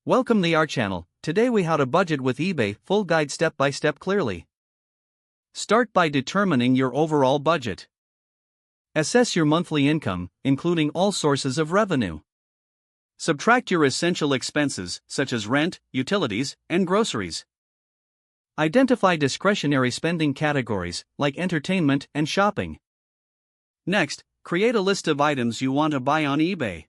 Welcome to our channel. Today we how to budget with eBay, full guide step by step clearly. Start by determining your overall budget. Assess your monthly income, including all sources of revenue. Subtract your essential expenses, such as rent, utilities, and groceries. Identify discretionary spending categories, like entertainment and shopping. Next, create a list of items you want to buy on eBay.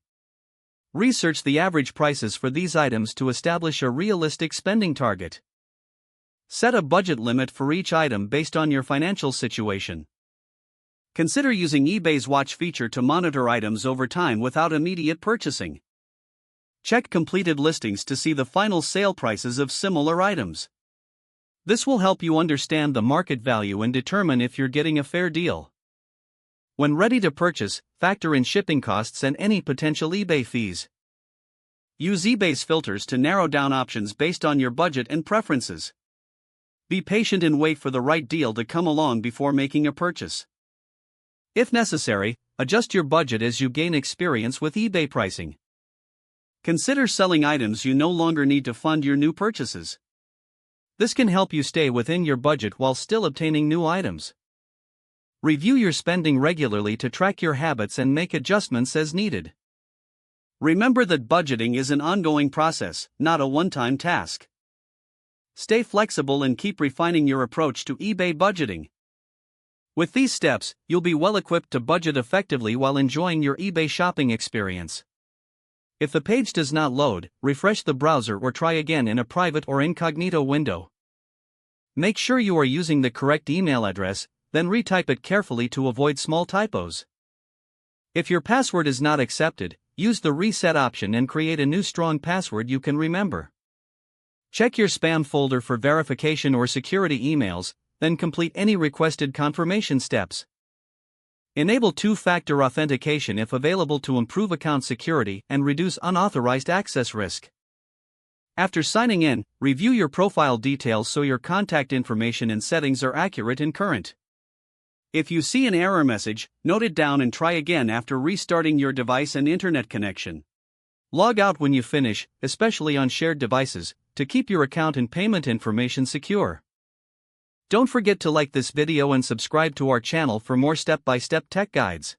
Research the average prices for these items to establish a realistic spending target. Set a budget limit for each item based on your financial situation. Consider using eBay's watch feature to monitor items over time without immediate purchasing. Check completed listings to see the final sale prices of similar items. This will help you understand the market value and determine if you're getting a fair deal. When ready to purchase, factor in shipping costs and any potential eBay fees. Use eBay's filters to narrow down options based on your budget and preferences. Be patient and wait for the right deal to come along before making a purchase. If necessary, adjust your budget as you gain experience with eBay pricing. Consider selling items you no longer need to fund your new purchases. This can help you stay within your budget while still obtaining new items. Review your spending regularly to track your habits and make adjustments as needed. Remember that budgeting is an ongoing process, not a one-time task. Stay flexible and keep refining your approach to eBay budgeting. With these steps, you'll be well equipped to budget effectively while enjoying your eBay shopping experience. If the page does not load, refresh the browser or try again in a private or incognito window. Make sure you are using the correct email address, then retype it carefully to avoid small typos. If your password is not accepted, use the reset option and create a new strong password you can remember. Check your spam folder for verification or security emails, then complete any requested confirmation steps. Enable two-factor authentication if available to improve account security and reduce unauthorized access risk. After signing in, review your profile details so your contact information and settings are accurate and current. If you see an error message, note it down and try again after restarting your device and internet connection. Log out when you finish, especially on shared devices, to keep your account and payment information secure. Don't forget to like this video and subscribe to our channel for more step-by-step tech guides.